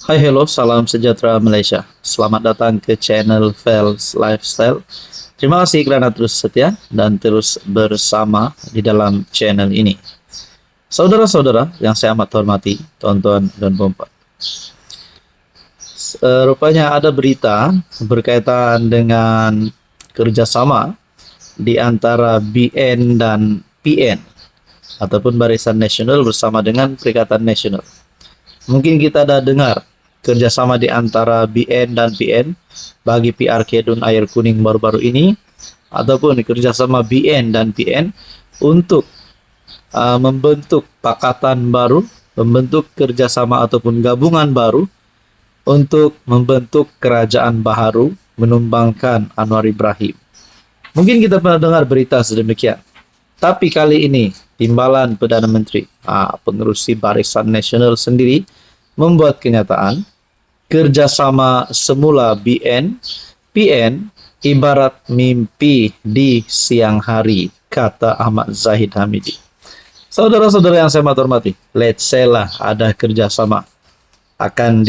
Hai hello, salam sejahtera Malaysia. Selamat datang ke channel Fels Lifestyle. Terima kasih kerana terus setia dan terus bersama di dalam channel ini. Saudara-saudara yang saya amat hormati, tuan-tuan dan puan-puan. Rupanya ada berita berkaitan dengan kerjasama di antara BN dan PN ataupun Barisan Nasional bersama dengan Perikatan Nasional. Mungkin kita dah dengar kerjasama di antara BN dan PN bagi PRK Dun Air Kuning baru-baru ini, ataupun kerjasama BN dan PN untuk membentuk pakatan baru, membentuk kerjasama ataupun gabungan baru untuk membentuk kerajaan baharu menumbangkan Anwar Ibrahim. Mungkin kita pernah dengar berita sedemikian. Tapi kali ini Timbalan Perdana Menteri, pengerusi Barisan Nasional sendiri membuat kenyataan kerjasama semula BN, PN ibarat mimpi di siang hari, kata Ahmad Zahid Hamidi. Saudara-saudara yang saya hormati, let's say lah ada kerjasama akan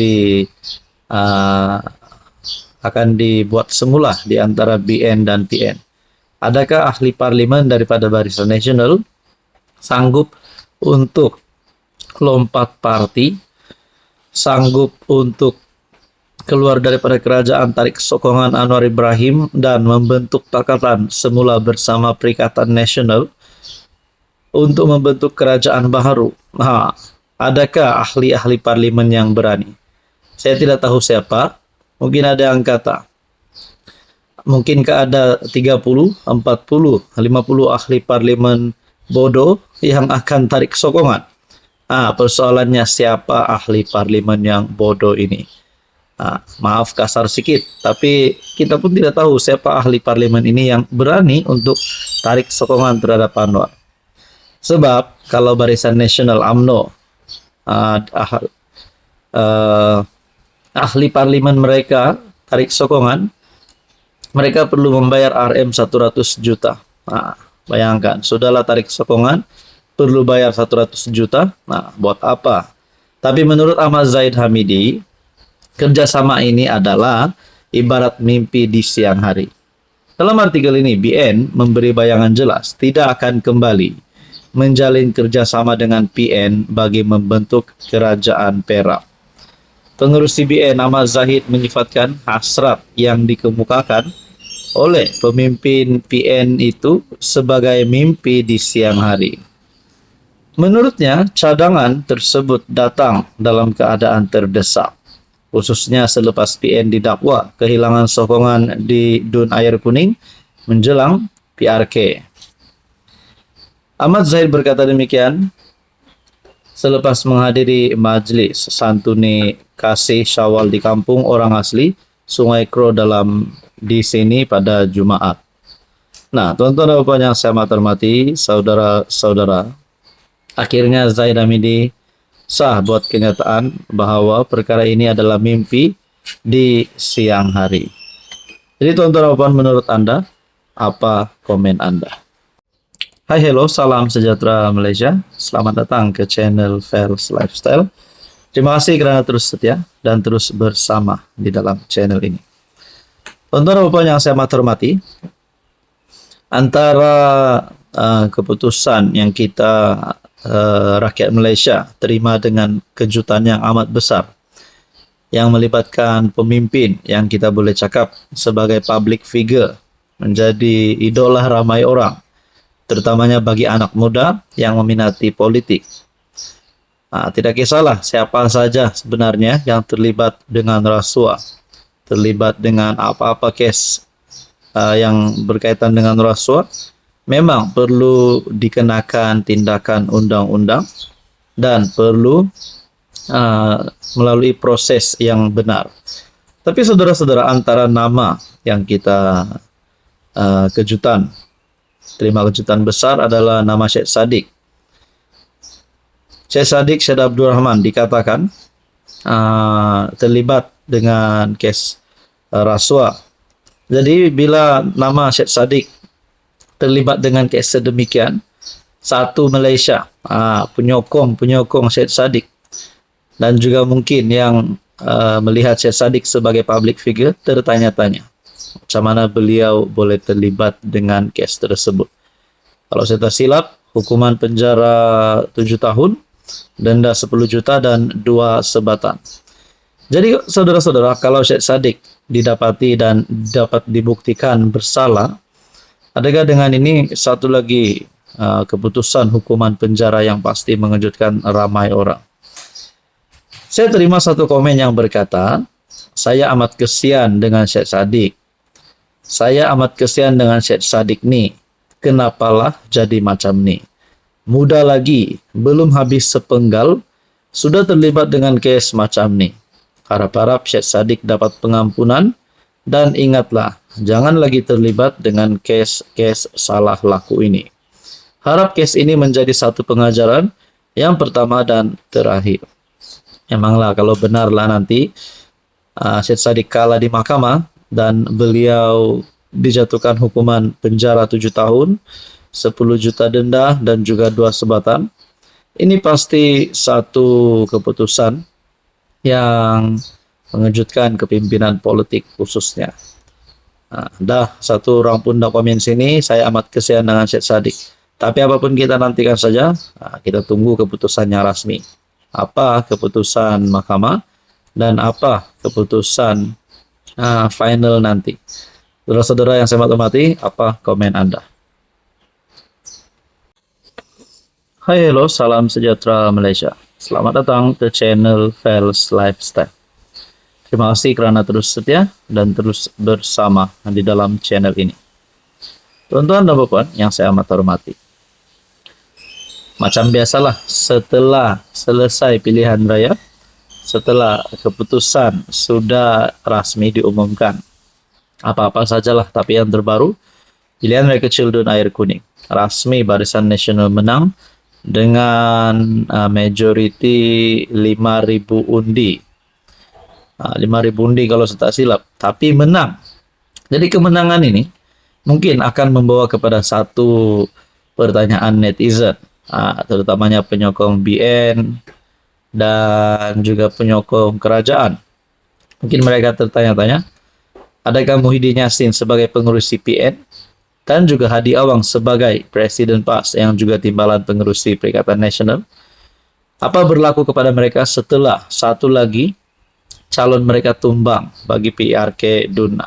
dibuat semula di antara BN dan PN. Adakah ahli parlimen daripada Barisan Nasional sanggup untuk lompat parti, sanggup untuk keluar daripada kerajaan tarik sokongan Anwar Ibrahim dan membentuk pakatan semula bersama Perikatan Nasional untuk membentuk kerajaan baharu? Adakah ahli-ahli parlimen yang berani? Saya tidak tahu siapa. Mungkin ada yang kata, mungkinkah ada 30, 40, 50 ahli parlimen bodoh yang akan tarik sokongan? Persoalannya siapa ahli parlimen yang bodoh ini? Maaf kasar sikit, tapi kita pun tidak tahu siapa ahli parlimen ini yang berani untuk tarik sokongan terhadap Anwar. Sebab kalau Barisan Nasional UMNO, ahli parlimen mereka tarik sokongan, mereka perlu membayar RM 100 juta. Bayangkan, sudahlah tarik sokongan, perlu bayar 100 juta. Buat apa? Tapi menurut Ahmad Zahid Hamidi, kerjasama ini adalah ibarat mimpi di siang hari. Dalam artikel ini, BN memberi bayangan jelas tidak akan kembali menjalin kerjasama dengan PN bagi membentuk kerajaan Perak. Pengerusi BN Ahmad Zahid menyifatkan hasrat yang dikemukakan oleh pemimpin PN itu sebagai mimpi di siang hari. Menurutnya, cadangan tersebut datang dalam keadaan terdesak, khususnya selepas PN didakwa kehilangan sokongan di Dun Air Kuning menjelang PRK. Ahmad Zahid berkata demikian selepas menghadiri majlis santuni kasih Syawal di kampung orang asli Sungai Kro di sini pada Jumaat. Nah, tuan-tuan dan puan yang saya hormati, saudara-saudara, akhirnya Zahid Hamidi sah buat kenyataan bahwa perkara ini adalah mimpi di siang hari. Jadi tuan-tuan dan puan, menurut Anda, apa komen Anda? Hai hello, salam sejahtera Malaysia. Selamat datang ke channel Fels Lifestyle. Terima kasih kerana terus setia dan terus bersama di dalam channel ini. Tuan-tuan dan puan yang saya hormati, antara keputusan yang kita rakyat Malaysia terima dengan kejutan yang amat besar yang melibatkan pemimpin yang kita boleh cakap sebagai public figure, menjadi idola ramai orang, terutamanya bagi anak muda yang meminati politik. Tidak kisahlah siapa saja sebenarnya yang terlibat dengan rasuah, terlibat dengan apa-apa kes yang berkaitan dengan rasuah, memang perlu dikenakan tindakan undang-undang dan perlu melalui proses yang benar. Tapi saudara-saudara, antara nama yang kita terima kejutan besar adalah nama Syed Saddiq. Syed Saddiq Syed Abdul Rahman dikatakan terlibat dengan kes rasuah. Jadi bila nama Syed Saddiq terlibat dengan kes sedemikian, satu Malaysia penyokong Syed Saddiq dan juga mungkin yang melihat Syed Saddiq sebagai public figure, tertanya-tanya macam mana beliau boleh terlibat dengan kes tersebut. Kalau saya tak silap, hukuman penjara 7 tahun, denda 10 juta dan 2 sebatan. Jadi saudara-saudara, kalau Syed Saddiq didapati dan dapat dibuktikan bersalah, adakah dengan ini satu lagi keputusan hukuman penjara yang pasti mengejutkan ramai orang? Saya terima satu komen yang berkata, saya amat kesian dengan Syed Saddiq. Saya amat kesian dengan Syed Saddiq nih. Kenapalah jadi macam nih? Muda lagi, belum habis sepenggal, sudah terlibat dengan kes macam nih. Harap-harap Syed Saddiq dapat pengampunan, dan ingatlah, jangan lagi terlibat dengan kes-kes salah laku ini. Harap kes ini menjadi satu pengajaran yang pertama dan terakhir. Emanglah kalau benarlah nanti Syed Saddiq kalah di mahkamah dan beliau dijatuhkan hukuman penjara 7 tahun, 10 juta denda dan juga 2 sebatan. Ini pasti satu keputusan yang mengejutkan kepimpinan politik khususnya. Dah satu orang pun dah komen sini, saya amat kesian dengan Syed Saddiq. Tapi apapun kita nantikan saja, kita tunggu keputusannya rasmi. Apa keputusan mahkamah dan apa keputusan final nanti. Saudara-saudara yang saya hormati, apa komen Anda? Hai, hello, salam sejahtera Malaysia. Selamat datang ke channel Fels Lifestyle. Terima kasih kerana terus setia dan terus bersama di dalam channel ini. Tuan-tuan dan puan yang saya amat hormati. Macam biasalah, setelah selesai pilihan raya, setelah keputusan sudah rasmi diumumkan, apa-apa sajalah, tapi yang terbaru, pilihan raya kecil Dun Air Kuning. Rasmi Barisan Nasional menang dengan majoriti 5.000 undi. 5.000 undi kalau saya tak silap, tapi menang. Jadi kemenangan ini mungkin akan membawa kepada satu pertanyaan netizen, terutamanya penyokong BN dan juga penyokong kerajaan. Mungkin mereka tertanya-tanya, adakah Muhyiddin Yassin sebagai pengurus CPN dan juga Hadi Awang sebagai Presiden PAS yang juga timbalan pengerusi Perikatan Nasional, apa berlaku kepada mereka setelah satu lagi calon mereka tumbang bagi PRK Dun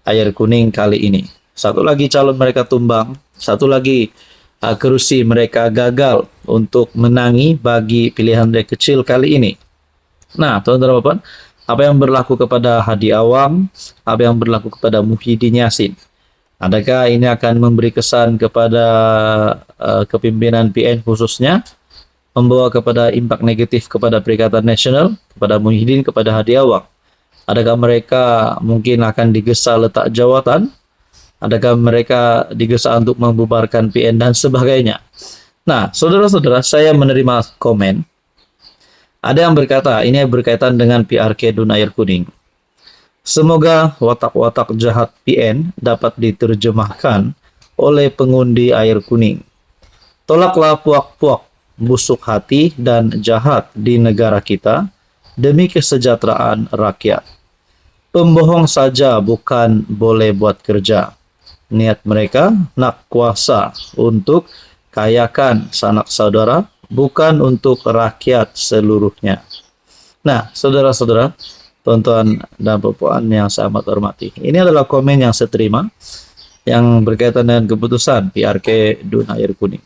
Air Kuning kali ini? Satu lagi calon mereka tumbang, satu lagi kerusi mereka gagal untuk menangi bagi pilihan raya kecil kali ini. Nah, tuan-tuan dan puan, apa yang berlaku kepada Hadi Awang, apa yang berlaku kepada Muhyiddin Yassin? Adakah ini akan memberi kesan kepada kepimpinan PN khususnya, membawa kepada impak negatif kepada Perikatan Nasional, kepada Muhyiddin, kepada Hadi Awang? Adakah mereka mungkin akan digesa letak jawatan? Adakah mereka digesa untuk membubarkan PN dan sebagainya? Nah, saudara-saudara, saya menerima komen. Ada yang berkata, ini berkaitan dengan PRK Dun Air Kuning. Semoga watak-watak jahat PN dapat diterjemahkan oleh pengundi air kuning. Tolaklah puak-puak, busuk hati dan jahat di negara kita demi kesejahteraan rakyat. Pembohong saja bukan boleh buat kerja. Niat mereka nak kuasa untuk kayakan sanak saudara, bukan untuk rakyat seluruhnya. Nah, saudara-saudara, tuan-tuan dan puan yang saya amat hormati, ini adalah komen yang saya terima yang berkaitan dengan keputusan PRK Dun Air Kuning.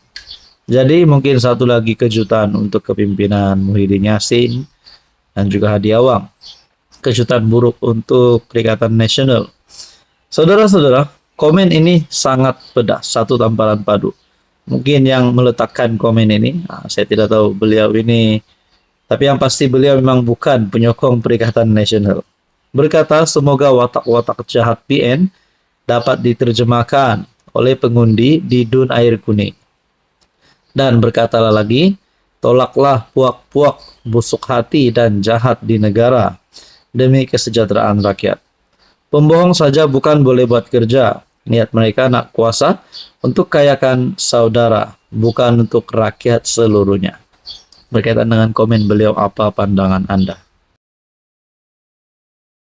Jadi mungkin satu lagi kejutan untuk kepimpinan Muhyiddin Yassin dan juga Hadi Awang. Kejutan buruk untuk Perikatan Nasional. Saudara-saudara, komen ini sangat pedas, satu tamparan padu. Mungkin yang meletakkan komen ini, saya tidak tahu beliau ini, tapi yang pasti beliau memang bukan penyokong Perikatan Nasional. Berkata, semoga watak-watak jahat PN dapat diterjemahkan oleh pengundi di Dun Air Kuning. Dan berkatalah lagi, tolaklah puak-puak, busuk hati dan jahat di negara demi kesejahteraan rakyat. Pembohong saja bukan boleh buat kerja. Niat mereka nak kuasa untuk kayakan saudara, bukan untuk rakyat seluruhnya. Berkaitan dengan komen beliau, apa pandangan Anda?